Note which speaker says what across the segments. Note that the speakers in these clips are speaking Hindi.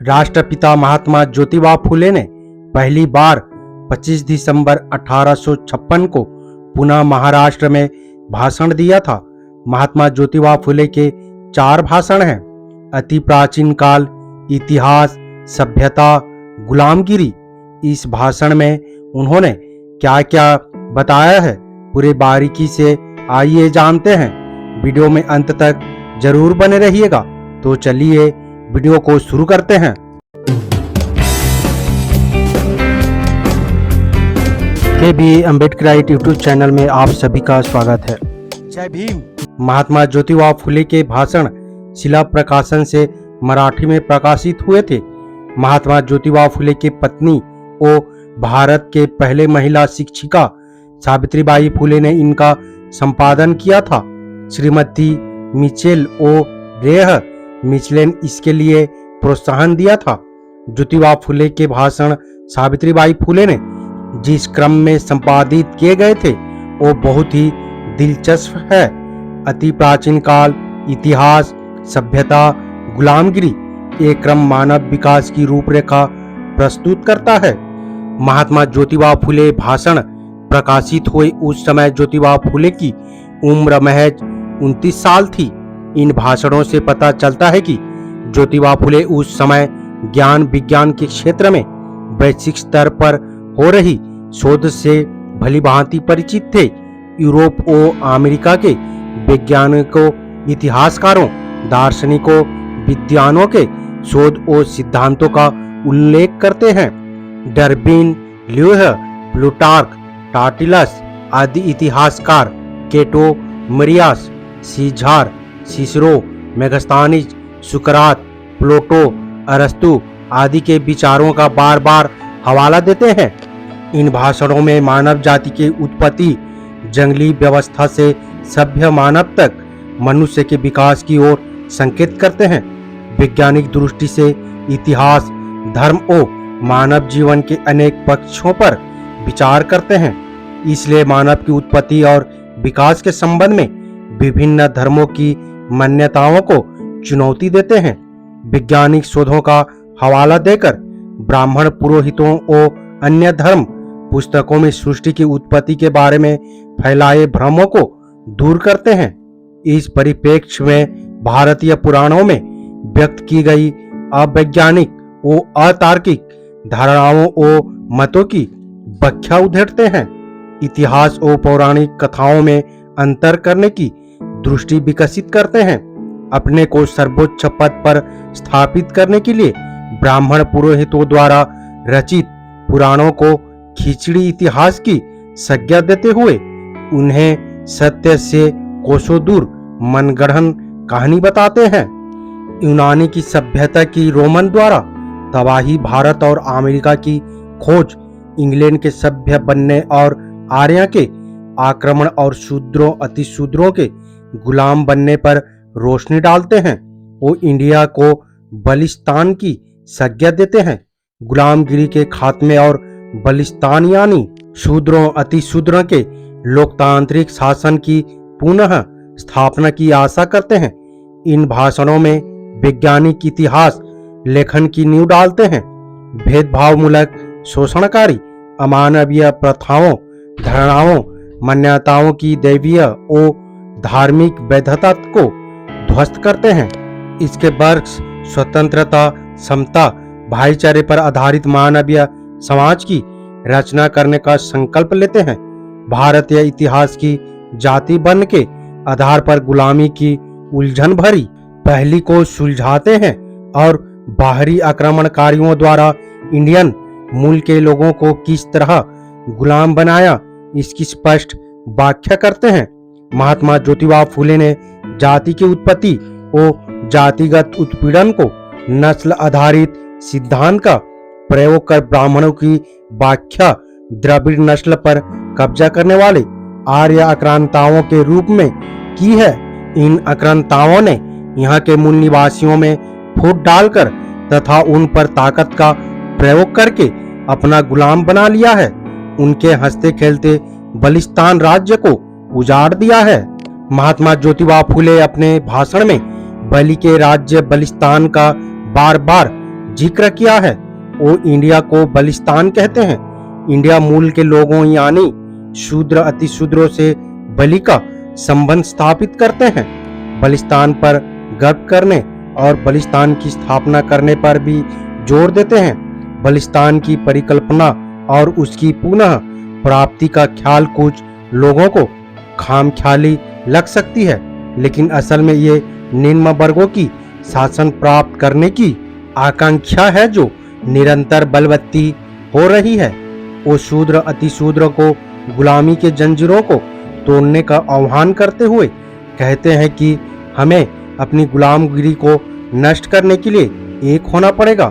Speaker 1: राष्ट्रपिता महात्मा ज्योतिबा फुले ने पहली बार 25 दिसंबर 1856 को पुणे महाराष्ट्र में भाषण दिया था। महात्मा ज्योतिबा फुले के 4 भाषण हैं: अति प्राचीन काल, इतिहास, सभ्यता, गुलामगिरी। इस भाषण में उन्होंने क्या क्या बताया है, पूरे बारीकी से आइए जानते हैं। वीडियो में अंत तक जरूर बने रहिएगा। तो चलिए वीडियो को शुरू करते हैं। के अम्बेडकराइट यूट्यूब चैनल में आप सभी का स्वागत है। जय भीम। महात्मा ज्योतिबा फुले के भाषण शिला प्रकाशन से मराठी में प्रकाशित हुए थे। महात्मा ज्योतिबा फुले की पत्नी और भारत के पहले महिला शिक्षिका सावित्रीबाई फुले ने इनका संपादन किया था। श्रीमती मिचेल ओ रेह मिचेल ने इसके लिए प्रोत्साहन दिया था। ज्योतिबा फुले के भाषण सावित्रीबाई फुले ने जिस क्रम में संपादित किए गए थे वो बहुत ही दिलचस्प है। अति प्राचीन काल, इतिहास, सभ्यता, गुलामगिरी। एक क्रम मानव विकास की रूपरेखा प्रस्तुत करता है। महात्मा ज्योतिबा फुले भाषण प्रकाशित हुए उस समय ज्योतिबा फुले की उम्र महज 29 साल थी। इन भाषणों से पता चलता है कि ज्योतिबा फुले उस समय ज्ञान विज्ञान के क्षेत्र में वैश्विक स्तर पर हो रही शोध से भलीभांति परिचित थे। यूरोप और अमेरिका के वैज्ञानिकों, इतिहासकारों, दार्शनिकों, विद्वानों के शोध और सिद्धांतों का उल्लेख करते हैं। डार्विन, ल्यूह, प्लूटार्क, टार्टिलस आदि इतिहासकार, केटो, मरियास, सीजार, सिसरो, मेगास्थनीज, सुकरात, प्लेटो, अरस्तु आदि के विचारों का बार बार हवाला देते हैं। इन भाषणों में मानव जाति की उत्पत्ति, जंगली व्यवस्था से सभ्य मानव तक मनुष्य के विकास की ओर संकेत करते हैं। वैज्ञानिक दृष्टि से इतिहास, धर्म और मानव जीवन के अनेक पक्षों पर विचार करते हैं। इसलिए मानव की उत्पत्ति और विकास के संबंध में विभिन्न धर्मों की मान्यताओं को चुनौती देते हैं। वैज्ञानिक शोधों का हवाला देकर ब्राह्मण पुरोहितों और अन्य धर्म पुस्तकों में सृष्टि की उत्पत्ति के बारे में फैलाए भ्रमों को दूर करते हैं। इस परिप्रेक्ष्य में भारतीय पुराणों में व्यक्त की गई अवैज्ञानिक और अतार्किक धारणाओं और मतों की व्याख्या उधेड़ते हैं। इतिहास और पौराणिक कथाओं में अंतर करने की दृष्टि विकसित करते हैं। अपने को सर्वोच्च पद पर स्थापित करने के लिए ब्राह्मण पुरोहितों द्वारा रचित पुराणों को खिचड़ी इतिहास की संज्ञा देते हुए उन्हें सत्य से कोसों दूर मनगढ़ंत कहानी बताते हैं। यूनानी की सभ्यता की रोमन द्वारा तबाही, भारत और अमेरिका की खोज, इंग्लैंड के सभ्य बनने और आर्य के आक्रमण और शूद्रों, अतिशूद्रों के गुलाम बनने पर रोशनी डालते हैं। वो इंडिया को बलिस्तान की संज्ञा देते हैं। गुलामगिरी के खात्मे और बलिस्तान यानी शूद्रों, अतिशूद्रों के लोकतांत्रिक शासन की पुनः स्थापना की आशा करते हैं। इन भाषणों में वैज्ञानिक इतिहास लेखन की नींव डालते हैं। भेदभावमूलक, शोषणकारी, अमानवीय प्रथाओं, धारणाओं, मान्यताओं की दैवीय और धार्मिक वैधता को ध्वस्त करते हैं। इसके वर्ग, स्वतंत्रता, समता, भाईचारे पर आधारित मानवीय समाज की रचना करने का संकल्प लेते हैं। भारतीय इतिहास की जाति बन के आधार पर गुलामी की उलझन भरी पहली को सुलझाते हैं और बाहरी आक्रमणकारियों द्वारा इंडियन मूल के लोगों को किस तरह गुलाम बनाया इसकी स्पष्ट व्याख्या करते हैं। महात्मा ज्योतिबा फुले ने जाति की उत्पत्ति और जातिगत उत्पीड़न को नस्ल आधारित सिद्धांत का प्रयोग कर ब्राह्मणों की व्याख्या द्रविड़ नस्ल पर कब्जा करने वाले आर्य आक्रांताओं के रूप में की है। इन आक्रांताओं ने यहाँ के मूल निवासियों में फूट डालकर तथा उन पर ताकत का प्रयोग करके अपना गुलाम बना लिया है। उनके हंसते खेलते बलिस्तान राज्य को उजाड़ दिया है। महात्मा ज्योतिबा फुले अपने भाषण में बलि के राज्य बलिस्तान का बार बार जिक्र किया है वो इंडिया को बलिस्तान कहते हैं। इंडिया मूल के लोगों यानी शूद्र अतिशूद्रों से बलि का संबंध स्थापित करते हैं। बलिस्तान पर गर्व करने और बलिस्तान की स्थापना करने पर भी जोर देते हैं। बलिस्तान की परिकल्पना और उसकी पुनः प्राप्ति का ख्याल कुछ लोगों को खामख्याली लग सकती है, लेकिन असल में ये निम्न वर्गों की शासन प्राप्त करने की आकांक्षा है जो निरंतर बलवत्ती हो रही है। वो शूद्र अतिशूद्र को गुलामी के जंजीरों को तोड़ने का आह्वान करते हुए कहते हैं कि हमें अपनी गुलामगिरी को नष्ट करने के लिए एक होना पड़ेगा।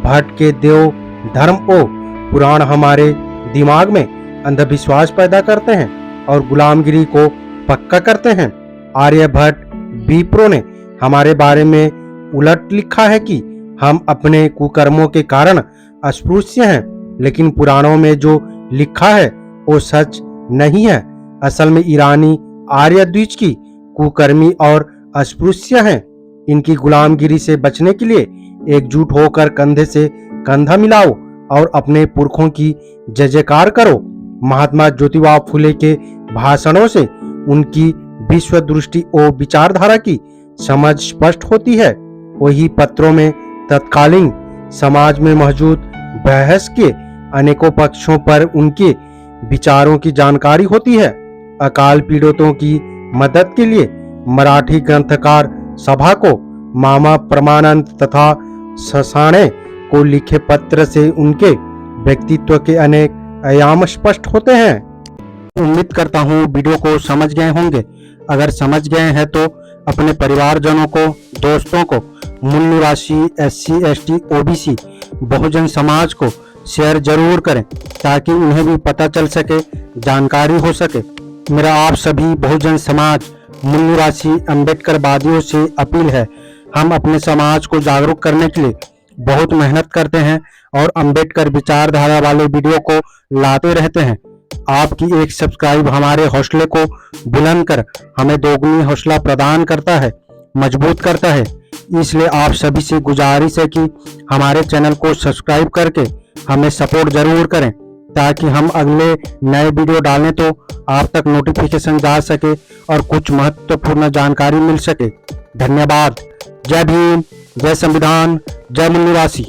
Speaker 1: भट्ट के देव धर्म ओ पुराण हमारे दिमाग में अंधविश्वास पैदा करते हैं और गुलामगिरी को पक्का करते हैं। आर्यभट्ट विप्रो ने हमारे बारे में उलट लिखा है कि हम अपने कुकर्मों के कारण अस्पृश्य हैं, लेकिन पुराणों में जो लिखा है वो सच नहीं है। असल में ईरानी आर्य द्विज की कुकर्मी और अस्पृश्य हैं। इनकी गुलामगिरी से बचने के लिए एकजुट होकर कंधे से कंधा मिलाओ और अपने पुरखों की जय जयकार करो। महात्मा ज्योतिबा फुले के भाषणों से उनकी विश्व दृष्टि और विचारधारा की समझ स्पष्ट होती है। वही पत्रों में तत्कालीन समाज में मौजूद बहस के अनेकों पक्षों पर उनके विचारों की जानकारी होती है। अकाल पीड़ितों की मदद के लिए मराठी ग्रंथकार सभा को मामा परमानंद तथा ससाणे को लिखे पत्र से उनके व्यक्तित्व के अनेक आयाम स्पष्ट होते हैं। उम्मीद करता हूँ वीडियो को समझ गए होंगे। अगर समझ गए हैं तो अपने परिवारजनों को, दोस्तों को, मूल्य राशि, SC, ST, OBC, Bahujan Samaj को शेयर जरूर करें ताकि उन्हें भी पता चल सके, जानकारी हो सके। मेरा आप सभी बहुजन समाज, मूल्य राशि, अम्बेडकरवादियों से अपील है, हम अपने समाज को जागरूक करने के लिए बहुत मेहनत करते हैं और अम्बेडकर विचारधारा वाले वीडियो को लाते रहते हैं। आपकी एक सब्सक्राइब हमारे हौसले को बुलंद कर हमें दोगुनी हौसला प्रदान करता है, मजबूत करता है। इसलिए आप सभी से गुजारिश है कि हमारे चैनल को सब्सक्राइब करके हमें सपोर्ट जरूर करें ताकि हम अगले नए वीडियो डालें तो आप तक नोटिफिकेशन जा सके और कुछ महत्वपूर्ण जानकारी मिल सके। धन्यवाद। जय भीम, जय संविधान, जय मूल्य राशि।